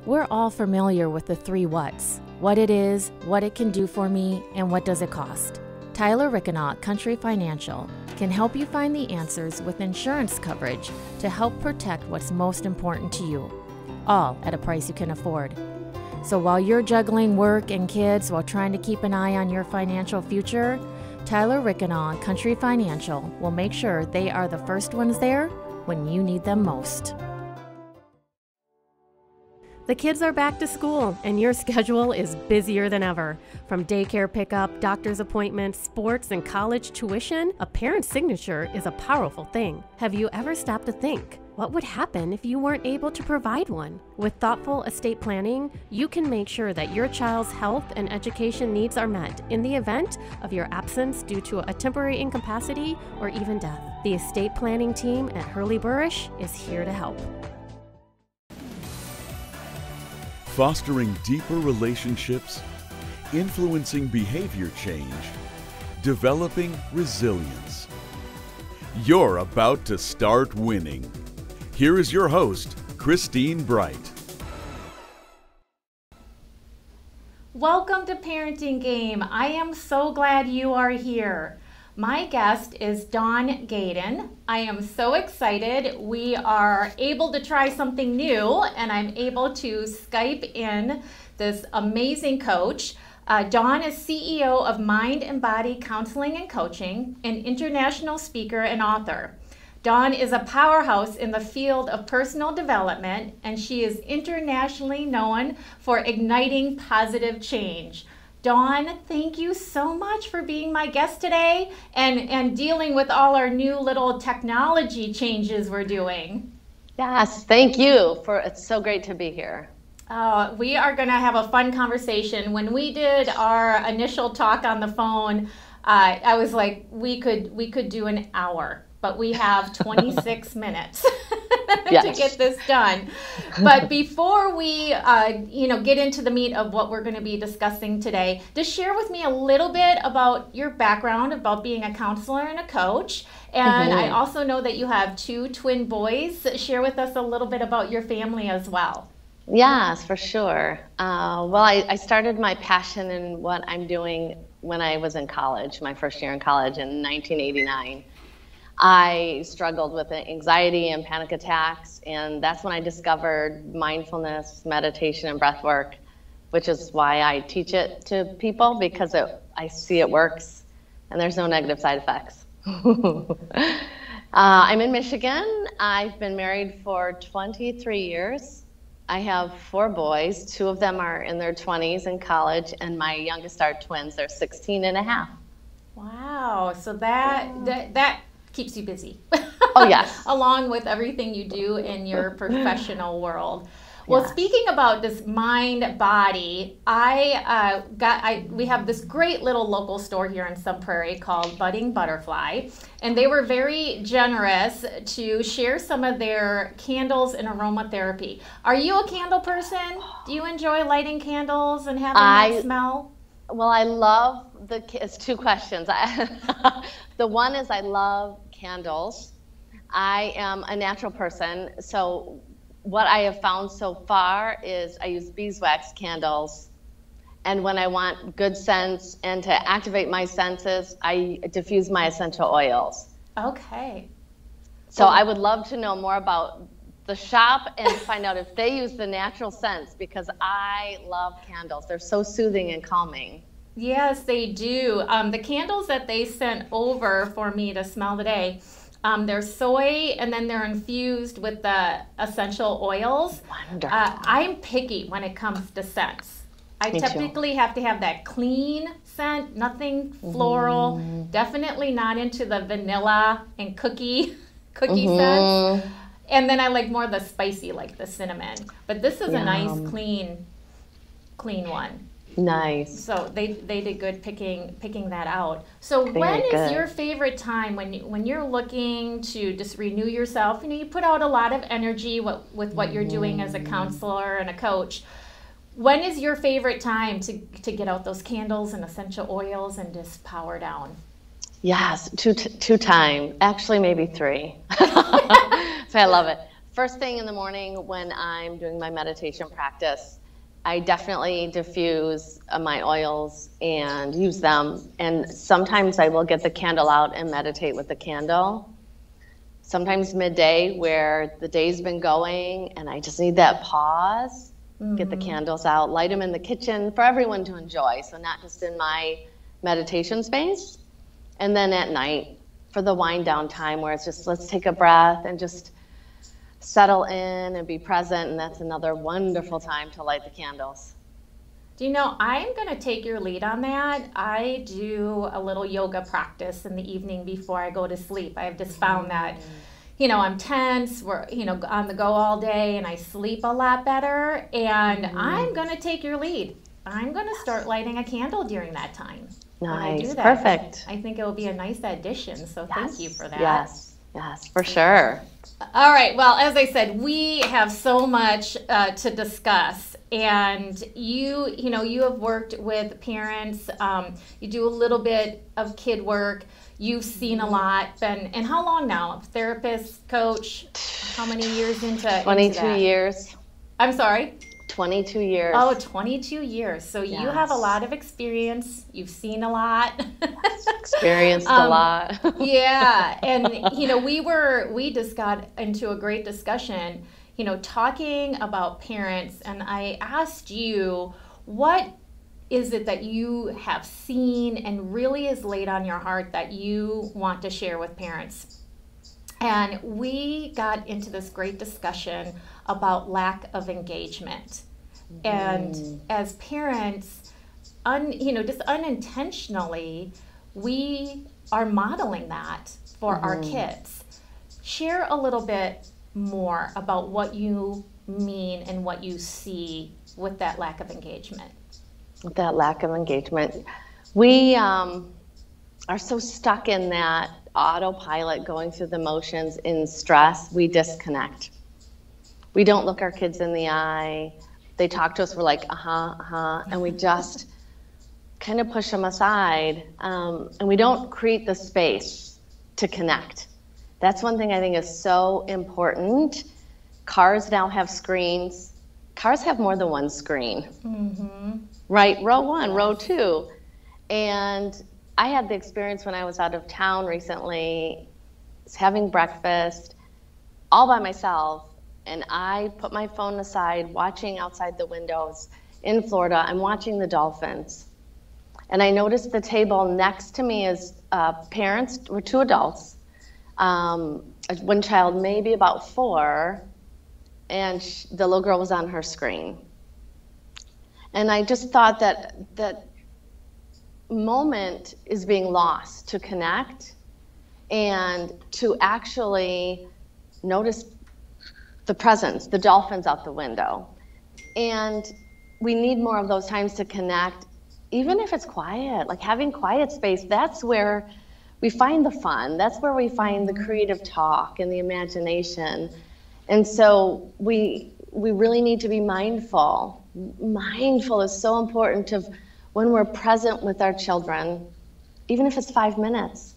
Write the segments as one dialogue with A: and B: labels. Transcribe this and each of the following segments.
A: We're all familiar with the three whats: what it is, what it can do for me, and what does it cost. Tyler Rickenaugh, Country Financial, can help you find the answers with insurance coverage to help protect what's most important to you, all at a price you can afford. So while you're juggling work and kids while trying to keep an eye on your financial future, Tyler Rickenaugh, Country Financial, will make sure they are the first ones there when you need them most. The kids are back to school, and your schedule is busier than ever. From daycare pickup, doctor's appointments, sports, and college tuition, a parent's signature is a powerful thing. Have you ever stopped to think, what would happen if you weren't able to provide one? With thoughtful estate planning, you can make sure that your child's health and education needs are met in the event of your absence due to a temporary incapacity or even death. The estate planning team at Hurley Burrish is here to help.
B: Fostering deeper relationships, influencing behavior change, developing resilience. You're about to start winning. Here is your host, Christine Bright.
C: Welcome to Parenting Game. I am so glad you are here. My guest is Dawn Gaden. I am so excited. We are able to try something new, and I'm able to Skype in this amazing coach. Dawn is CEO of Mind and Body Counseling and Coaching, an international speaker and author. Dawn is a powerhouse in the field of personal development, and she is internationally known for igniting positive change. Dawn, thank you so much for being my guest today and dealing with all our new little technology changes we're doing.
D: Yes, thank you. It's so great to be here.
C: We are going to have a fun conversation. When we did our initial talk on the phone, I was like, we could do an hour, but we have 26 minutes to get this done. But before we get into the meat of what we're going to be discussing today, just share with me a little bit about your background, about being a counselor and a coach. And I also know that you have 2 twin boys. Share with us a little bit about your family as well.
D: Yes, for sure. I started my passion in what I'm doing when I was in college, my first year in college in 1989. I struggled with anxiety and panic attacks, and that's when I discovered mindfulness, meditation, and breath work, which is why I teach it to people, because I see it works and there's no negative side effects. I'm in Michigan. I've been married for 23 years. I have 4 boys. 2 of them are in their 20s in college, and my youngest are twins. They're 16 and a half.
C: Wow. So that keeps you busy.
D: Oh, yes.
C: Along with everything you do in your professional world. Well,
D: Yes.
C: Speaking about this mind body, we have this great little local store here in Sun Prairie called Budding Butterfly, and they were very generous to share some of their candles and aromatherapy. Are you a candle person? Do you enjoy lighting candles and having that smell?
D: Well, I love it's 2 questions. The one is I love candles. I am a natural person, so what I have found so far is I use beeswax candles, and when I want good scents and to activate my senses, I diffuse my essential oils.
C: Okay.
D: So I would love to know more about the shop and find out if they use the natural scents, because I love candles. They're so soothing and calming.
C: Yes, they do. The candles that they sent over for me to smell today, they're soy, and then they're infused with the essential oils.
D: Wonderful.
C: I'm picky when it comes to scents. I typically have to have that clean scent, nothing floral, definitely not into the vanilla and cookie scents. And then I like more the spicy, like the cinnamon. But this is a nice, clean one.
D: Nice.
C: So they did good picking that out. So when is your favorite time when you're looking to just renew yourself? You put out a lot of energy with what you're doing as a counselor and a coach. When is your favorite time to get out those candles and essential oils and just power down?
D: Yes, two time. Actually, maybe 3. So I love it. first thing in the morning when I'm doing my meditation practice, I definitely diffuse my oils and use them. And sometimes I will get the candle out and meditate with the candle. Sometimes midday where the day's been going and I just need that pause, get the candles out, light them in the kitchen for everyone to enjoy. So not just in my meditation space. And then at night for the wind down time where it's just, let's take a breath and just settle in and be present. And that's another wonderful time to light the candles.
C: Do you know, I'm going to take your lead on that. I do a little yoga practice in the evening before I go to sleep. I've just found that, you know, I'm tense, we're, you know, on the go all day, and I sleep a lot better. And I'm going to take your lead. I'm going to start lighting a candle during that time.
D: Nice,
C: do that.
D: Perfect.
C: I think it will be a nice addition, so thank you for that.
D: Yes, for sure.
C: All right, well, as I said, we have so much to discuss. And you know, you have worked with parents. You do a little bit of kid work. You've seen a lot. And how long now? Therapist, coach? How many years into
D: 22
C: that?
D: years.
C: I'm sorry?
D: 22 years.
C: Oh, 22 years. So you have a lot of experience. You've seen a lot.
D: Experienced a lot.
C: Yeah. And, you know, we just got into a great discussion, you know, talking about parents. And I asked you, what is it that you have seen and really is laid on your heart that you want to share with parents? And we got into this great discussion about lack of engagement. And as parents, you know, just unintentionally, we are modeling that for our kids. Share a little bit more about what you mean and what you see with that lack of engagement.
D: With that lack of engagement, we are so stuck in that autopilot, going through the motions in stress, we disconnect. We don't look our kids in the eye. They talk to us, we're like, and we just kind of push them aside, and we don't create the space to connect. That's one thing I think is so important. Cars now have screens. Cars have more than one screen, right? Row one, row two. And I had the experience when I was out of town recently, having breakfast all by myself, and I put my phone aside, watching outside the windows in Florida. I'm watching the dolphins. And I noticed the table next to me is parents, or two adults, one child maybe about 4, and the little girl was on her screen. And I just thought that moment is being lost to connect and to actually notice the presence, the dolphins out the window. And we need more of those times to connect, even if it's quiet, like having quiet space. That's where we find the fun. That's where we find the creative talk and the imagination. And so we really need to be mindful. Mindful is so important of when we're present with our children, even if it's 5 minutes.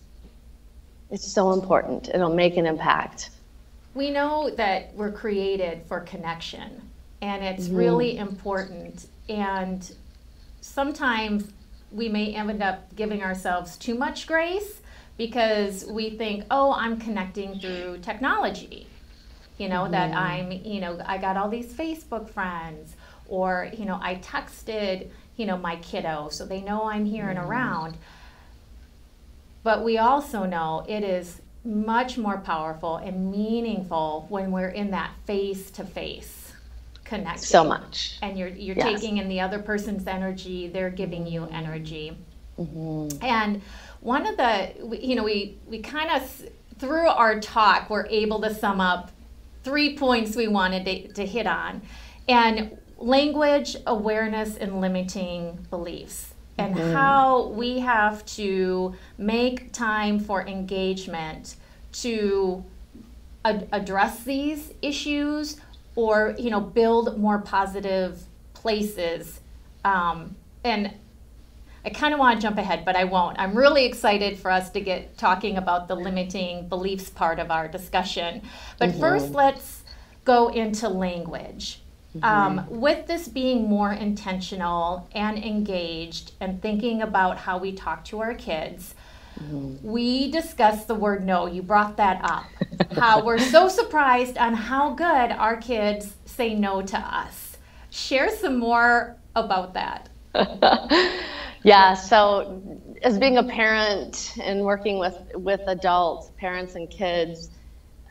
D: It's so important. It'll make an impact.
C: We know that we're created for connection, and it's really important. And sometimes we may end up giving ourselves too much grace because we think, oh, I'm connecting through technology. You know, that I'm, you know, I got all these Facebook friends, or, you know, I texted, you know, my kiddo so they know I'm here and around. But we also know it is much more powerful and meaningful when we're in that face-to-face connection.
D: So much.
C: And you're taking in the other person's energy, they're giving you energy. And one of the, you know, we kind of, through our talk, we're able to sum up 3 points we wanted to hit on. And language, awareness, and limiting beliefs. And how we have to make time for engagement to address these issues, or, you know, build more positive places. And I kind of want to jump ahead, but I won't. I'm really excited for us to get talking about the limiting beliefs part of our discussion. But first, let's go into language. With this being more intentional and engaged and thinking about how we talk to our kids, we discussed the word no. You brought that up. How we're so surprised on how good our kids say no to us. Share some more about that.
D: Yeah, so as being a parent and working with adults, parents and kids,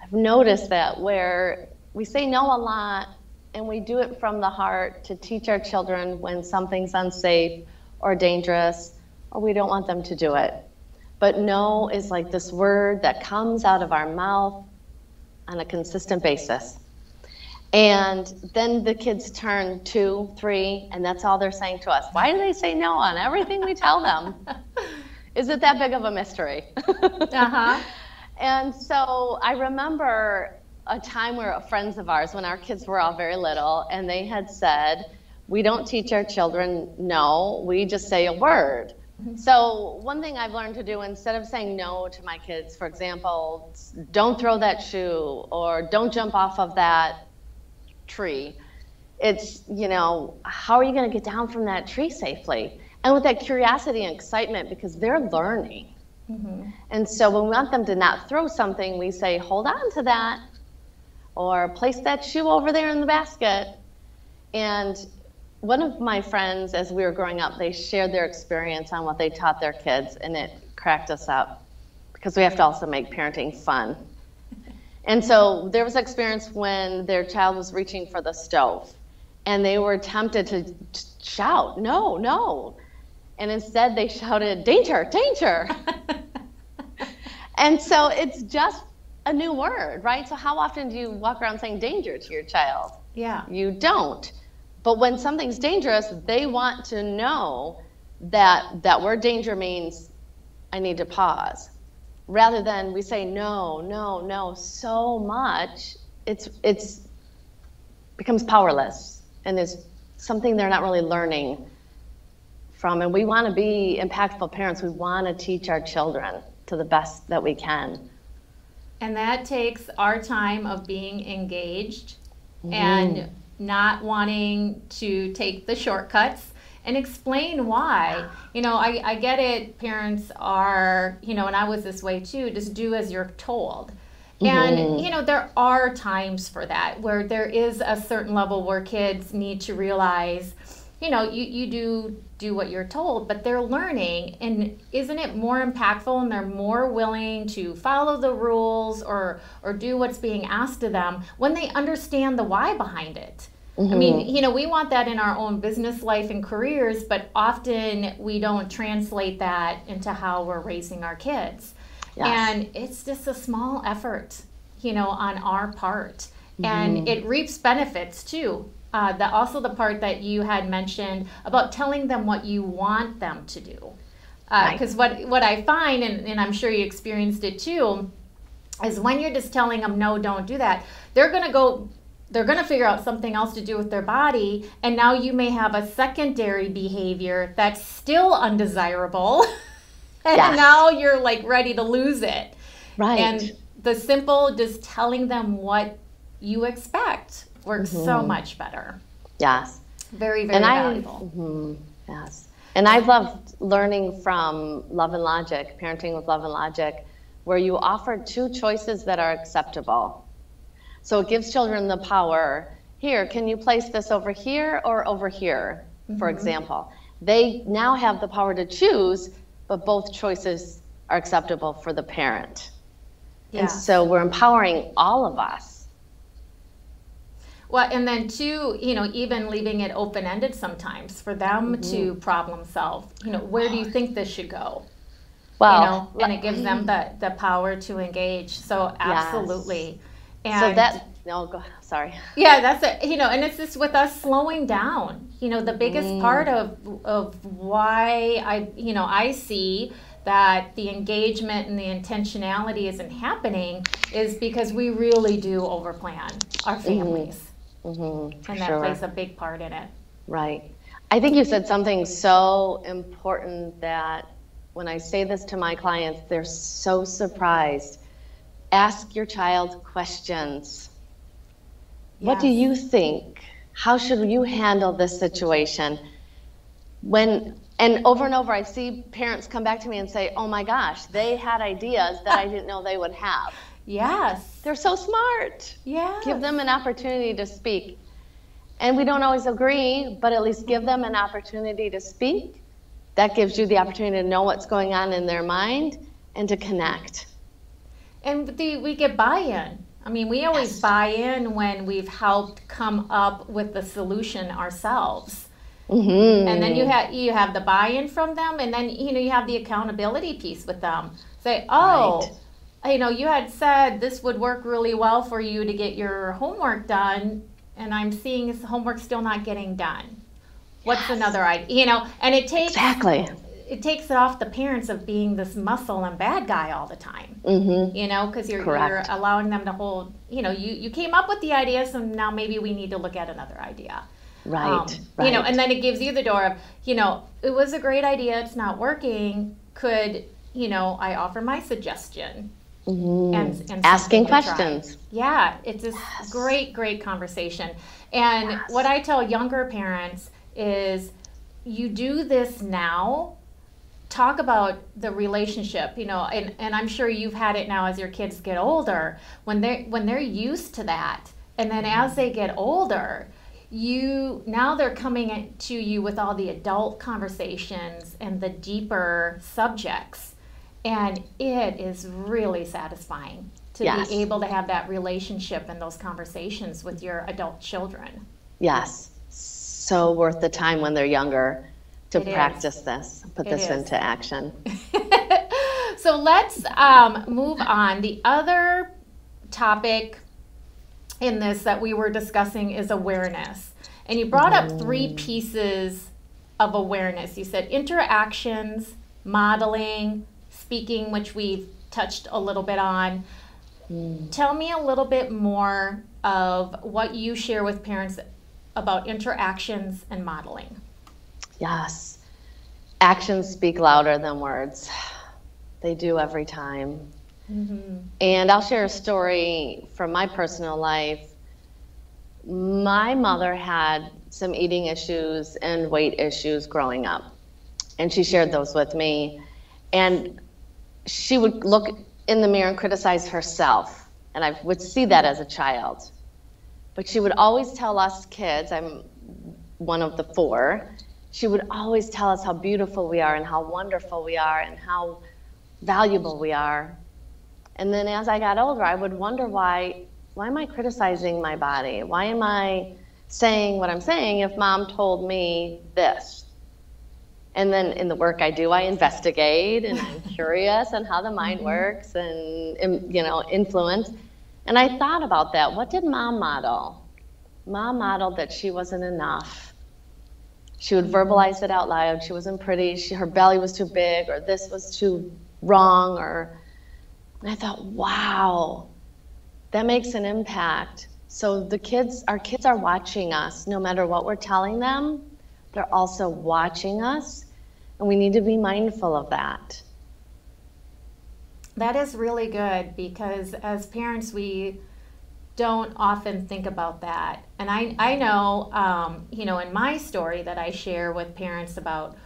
D: I've noticed that where we say no a lot and we do it from the heart to teach our children when something's unsafe or dangerous or we don't want them to do it. But no is like this word that comes out of our mouth on a consistent basis. And then the kids turn 2, 3, and that's all they're saying to us. Why do they say no on everything we tell them? Is it that big of a mystery? And so I remember a time where friends of ours, when our kids were all very little, and they had said, we don't teach our children no, we just say a word. So one thing I've learned to do, instead of saying no to my kids, for example, don't throw that shoe or don't jump off of that tree, it's, how are you going to get down from that tree safely? And with that curiosity and excitement, because they're learning. And so when we want them to not throw something, we say, hold on to that, or place that shoe over there in the basket. And one of my friends, as we were growing up, they shared their experience on what they taught their kids, and it cracked us up because we have to also make parenting fun. And so there was an experience when their child was reaching for the stove, and they were tempted to shout, no, no. And instead they shouted, danger, danger. And so it's just a new word, right? So how often do you walk around saying danger to your child?
C: Yeah.
D: You don't. But when something's dangerous, they want to know that that word danger means I need to pause. Rather than we say no, no, no so much, it's becomes powerless and is something they're not really learning from. And we want to be impactful parents. We want to teach our children to the best that we can.
C: And that takes our time of being engaged and not wanting to take the shortcuts and explain why. I get it, parents are, and I was this way too, just do as you're told. And, there are times for that where there is a certain level where kids need to realize, you do what you're told, but they're learning. And isn't it more impactful and they're more willing to follow the rules or do what's being asked of them when they understand the why behind it? I mean, we want that in our own business life and careers, but often we don't translate that into how we're raising our kids. Yes. And it's just a small effort, on our part. And it reaps benefits too. Also the part that you had mentioned about telling them what you want them to do. Because what I find, and I'm sure you experienced it too, is when you're just telling them, no, don't do that, they're going to figure out something else to do with their body, and now you may have a secondary behavior that's still undesirable, and now you're like ready to lose it. Right. And the simple, just telling them what you expect works so much better. Yes. Very, very valuable.
D: Yes. And I've loved learning from Love and Logic, Parenting with Love and Logic, where you offer 2 choices that are acceptable. So it gives children the power, here, can you place this over here or over here, for example. They now have the power to choose, but both choices are acceptable for the parent. Yeah. And so we're empowering all of us.
C: Well, and then too, even leaving it open-ended sometimes for them to problem solve. Where do you think this should go? Well, and it gives them the power to engage. So absolutely.
D: Yes. And so that, sorry.
C: Yeah, that's it. And it's just with us slowing down. The biggest part of why I see that the engagement and the intentionality isn't happening is because we really do overplan our families. And that plays a big part in it.
D: Right. I think you said something so important that when I say this to my clients, they're so surprised. Ask your child questions. What do you think? How should you handle this situation? And over I see parents come back to me and say, oh my gosh, they had ideas that I didn't know they would have.
C: Yes.
D: They're so smart.
C: Yeah.
D: Give them an opportunity to speak. And we don't always agree, but at least give them an opportunity to speak. That gives you the opportunity to know what's going on in their mind and to connect.
C: And we get buy-in. I mean, we always buy in when we've helped come up with the solution ourselves.
D: Mm-hmm.
C: And then you have the buy-in from them, and then you have the accountability piece with them. Say, oh, right. You had said this would work really well for you to get your homework done, and I'm seeing this homework still not getting done. What's another idea? And it takes it takes it off the parents of being this muscle and bad guy all the time.
D: Mm-hmm.
C: Because you're allowing them to hold. You came up with the idea, so now maybe we need to look at another idea.
D: Right.
C: And then it gives you the door of, it was a great idea, it's not working. Could, I offer my suggestion?
D: Mm-hmm. and asking questions.
C: Yeah, it's this great conversation. And what I tell younger parents is, you do this now. Talk about the relationship, and I'm sure you've had it now as your kids get older, when they're used to that, and then as they get older, now they're coming to you with all the adult conversations and the deeper subjects, and it is really satisfying to be able to have that relationship and those conversations with your adult children.
D: Yes, so worth the time when they're younger to practice this, put this into action.
C: So let's move on. The other topic in this that we were discussing is awareness. And you brought up 3 pieces of awareness. You said interactions, modeling, speaking, which we've touched a little bit on. Tell me a little bit more of what you share with parents about interactions and modeling.
D: Yes. Actions speak louder than words. They do every time. Mm-hmm. And I'll share a story from my personal life. My mother had some eating issues and weight issues growing up, and she shared those with me. And she would look in the mirror and criticize herself, and I would see that as a child. But she would always tell us kids, I'm one of the 4, she would always tell us how beautiful we are and how wonderful we are and how valuable we are. And then as I got older, I would wonder why am I criticizing my body? Why am I saying what I'm saying if mom told me this? And then in the work I do, I investigate and I'm curious on how the mind works and, influence. And I thought about that. What did mom model? Mom modeled that she wasn't enough. She would verbalize it out loud. She wasn't pretty. Her belly was too big, or this was too wrong. And I thought, wow, that makes an impact. So our kids are watching us. No matter what we're telling them, they're also watching us, and we need to be mindful of that.
C: That is really good, because as parents, we don't often think about that. And I know, in my story that I share with parents about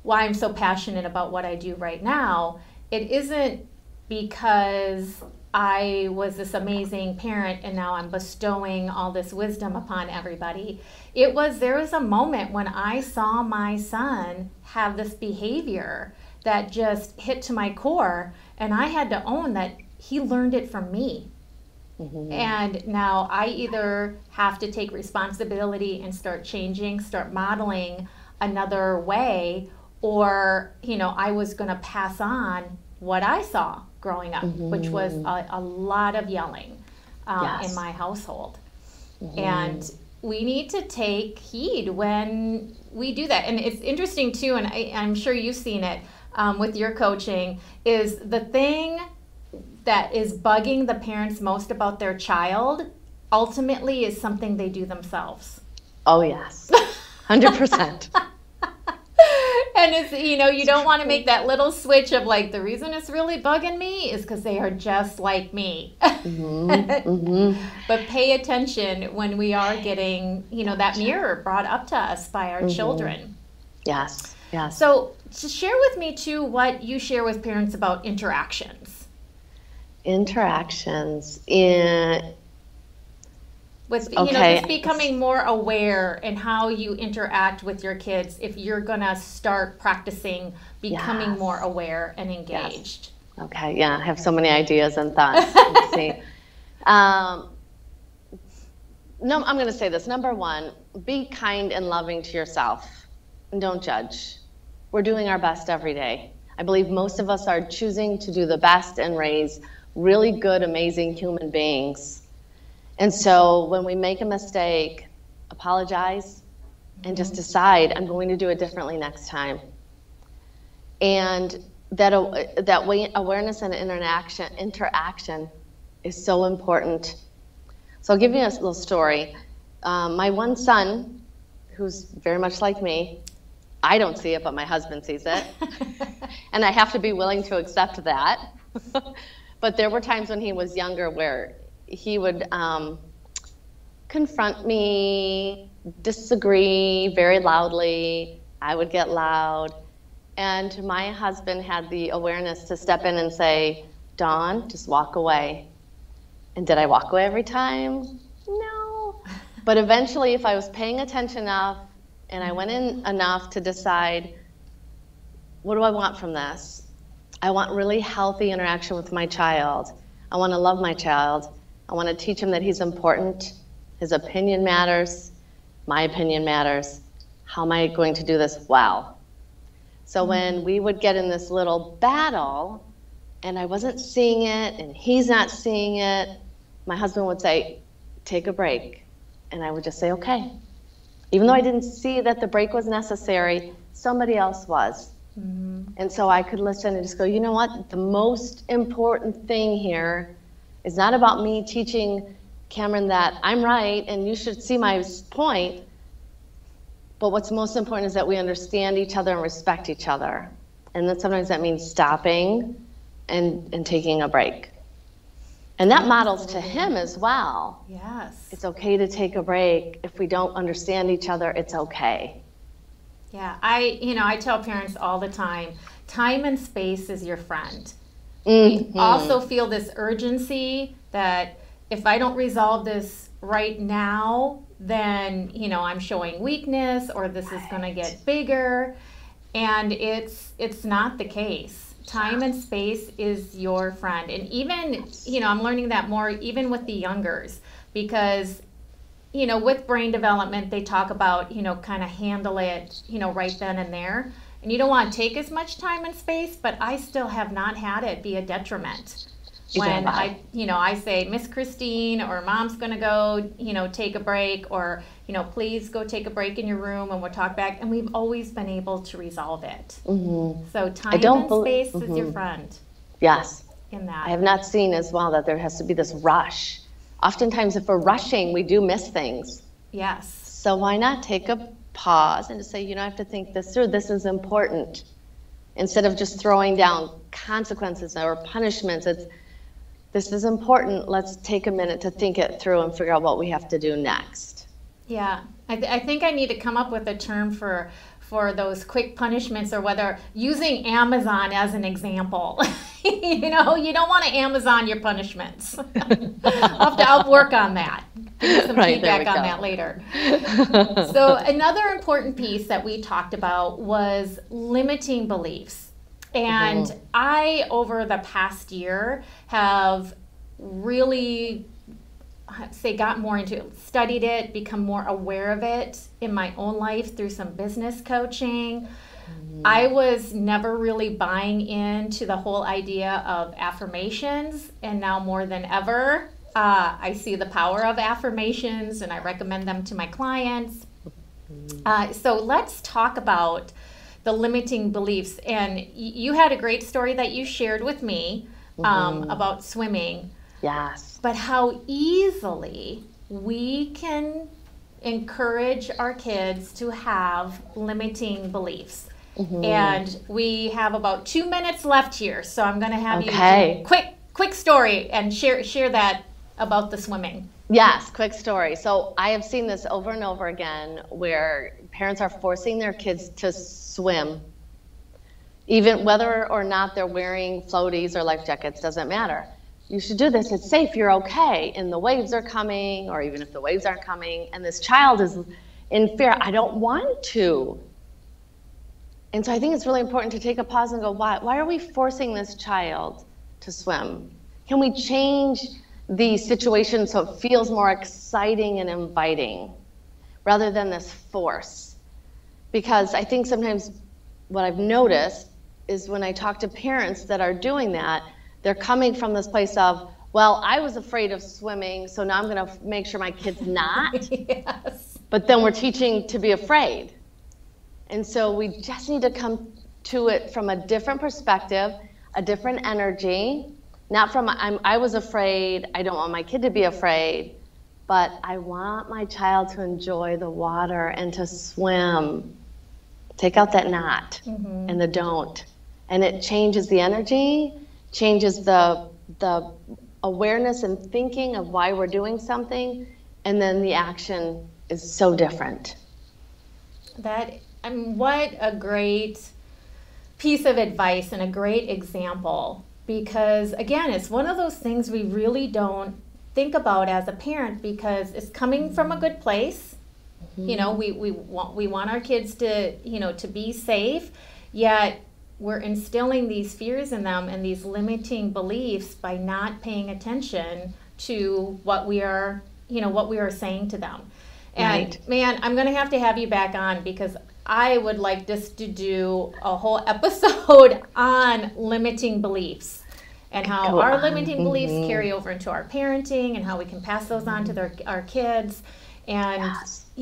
C: why I'm so passionate about what I do right now, it isn't because I was this amazing parent and now I'm bestowing all this wisdom upon everybody. There was a moment when I saw my son have this behavior that just hit to my core, and I had to own that he learned it from me. Mm-hmm. And now I either have to take responsibility and start changing, start modeling another way, or, I was going to pass on what I saw growing up, which was a lot of yelling in my household. And we need to take heed when we do that. And it's interesting too, and I'm sure you've seen it with your coaching, is the thing that is bugging the parents most about their child ultimately is something they do themselves.
D: Oh yes, 100%.
C: And it's, you don't want to make that little switch of like, the reason it's really bugging me is because they are just like me. But pay attention when we are getting, that mirror brought up to us by our children.
D: Yes, yes.
C: So share with me too what you share with parents about interactions.
D: Interactions
C: with
D: okay.
C: Just becoming more aware in how you interact with your kids if you're gonna start practicing becoming more aware and engaged.
D: Yes. Okay, yeah, I have so many ideas and thoughts. Let's see. No, I'm going to say this. Number one, be kind and loving to yourself and don't judge. We're doing our best every day. I believe most of us are choosing to do the best and raise really good, amazing human beings. And so when we make a mistake, apologize and just decide, I'm going to do it differently next time. And that way, awareness and interaction is so important. So I'll give you a little story. My one son, who's very much like me, I don't see it, but my husband sees it. And I have to be willing to accept that. But there were times when he was younger where he would confront me, disagree very loudly. I would get loud. And my husband had the awareness to step in and say, Dawn, just walk away. And did I walk away every time? No. But eventually, if I was paying attention enough and I went in enough to decide, what do I want from this? I want really healthy interaction with my child. I want to love my child. I want to teach him that he's important. His opinion matters. My opinion matters. How am I going to do this well? So when we would get in this little battle and I wasn't seeing it and he's not seeing it, my husband would say, take a break. And I would just say, okay. Even though I didn't see that the break was necessary, somebody else was. And so I could listen and just go, you know what? The most important thing here is not about me teaching Cameron that I'm right and you should see my point. But what's most important is that we understand each other and respect each other. And then sometimes that means stopping and taking a break. And that models to him as well.
C: Yes.
D: It's okay to take a break. If we don't understand each other, it's okay.
C: Yeah, I tell parents all the time and space is your friend. We also feel this urgency that if I don't resolve this right now, then, I'm showing weakness or this is going to get bigger. And it's not the case. Time and space is your friend. And even, I'm learning that more even with the youngers because, with brain development, they talk about, kind of handle it, right then and there. And you don't want to take as much time and space, but I still have not had it be a detriment. When I say, Miss Christine or Mom's going to go, take a break or, please go take a break in your room and we'll talk back. And we've always been able to resolve it. So time and space is your friend.
D: Yes.
C: In that.
D: I have not seen as well that there has to be this rush. Oftentimes if we're rushing, we do miss things.
C: Yes.
D: So why not take a pause and just say, I have to think this through. This is important. Instead of just throwing down consequences or punishments, this is important. Let's take a minute to think it through and figure out what we have to do next.
C: Yeah, I think I need to come up with a term for those quick punishments or whether using Amazon as an example. You don't want to Amazon your punishments. I'll work on that. Give you some feedback on that later. So another important piece that we talked about was limiting beliefs. And I, over the past year, have really, got more into it, studied it, become more aware of it in my own life through some business coaching. I was never really buying into the whole idea of affirmations, and now more than ever, I see the power of affirmations, and I recommend them to my clients. So let's talk about the limiting beliefs. And you had a great story that you shared with me about swimming.
D: Yes.
C: But how easily we can encourage our kids to have limiting beliefs. And we have about 2 minutes left here, so I'm going to have you do quick story and share that about the swimming.
D: Yes, quick story. So I have seen this over and over again where parents are forcing their kids to swim, even whether or not they're wearing floaties or life jackets, doesn't matter. You should do this, it's safe, you're okay, and the waves are coming, or even if the waves aren't coming, and this child is in fear, I don't want to. And so I think it's really important to take a pause and go, why are we forcing this child to swim? Can we change the situation so it feels more exciting and inviting rather than this force? Because I think sometimes what I've noticed is when I talk to parents that are doing that, they're coming from this place of, well, I was afraid of swimming, so now I'm going to make sure my kid's not.
C: Yes.
D: But then we're teaching to be afraid. And so we just need to come to it from a different perspective, a different energy, not from I was afraid, I don't want my kid to be afraid, but I want my child to enjoy the water and to swim. Take out that not and the don't. And it changes the energy, changes the awareness and thinking of why we're doing something, and then the action is so different.
C: What a great piece of advice and a great example, because again, it's one of those things we really don't think about as a parent because it's coming from a good place. You know, we want our kids to, to be safe, yet we're instilling these fears in them and these limiting beliefs by not paying attention to what we are saying to them. And man, I'm going to have you back on because I would like just to do a whole episode on limiting beliefs and how our limiting beliefs carry over into our parenting and how we can pass those on to our kids and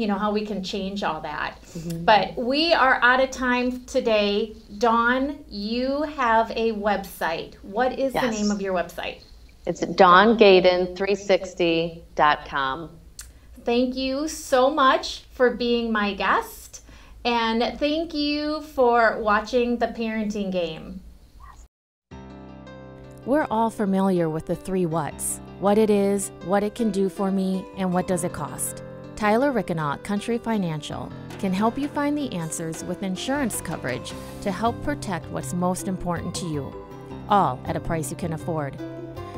C: how we can change all that. But we are out of time today. Dawn, you have a website. What is the name of your website?
D: It's DawnGaden360.com.
C: Thank you so much for being my guest, and thank you for watching The Parenting Game.
A: We're all familiar with the 3 whats: what it is, what it can do for me, and what does it cost. Tyler Rickenaugh at Country Financial can help you find the answers with insurance coverage to help protect what's most important to you, all at a price you can afford.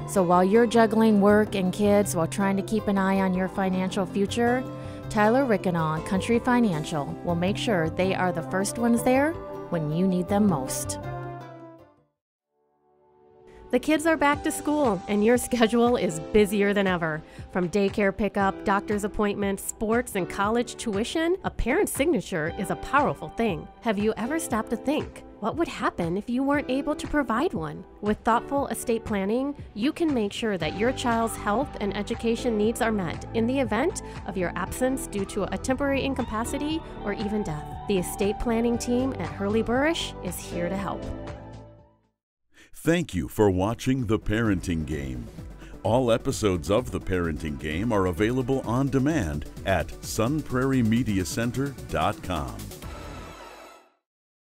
A: So while you're juggling work and kids while trying to keep an eye on your financial future, Tyler Rickenaugh at Country Financial will make sure they are the first ones there when you need them most. The kids are back to school, and your schedule is busier than ever. From daycare pickup, doctor's appointments, sports, and college tuition, a parent's signature is a powerful thing. Have you ever stopped to think, what would happen if you weren't able to provide one? With thoughtful estate planning, you can make sure that your child's health and education needs are met in the event of your absence due to a temporary incapacity or even death. The estate planning team at Hurley Burrish is here to help.
B: Thank you for watching The Parenting Game. All episodes of The Parenting Game are available on demand at sunprairiemediacenter.com.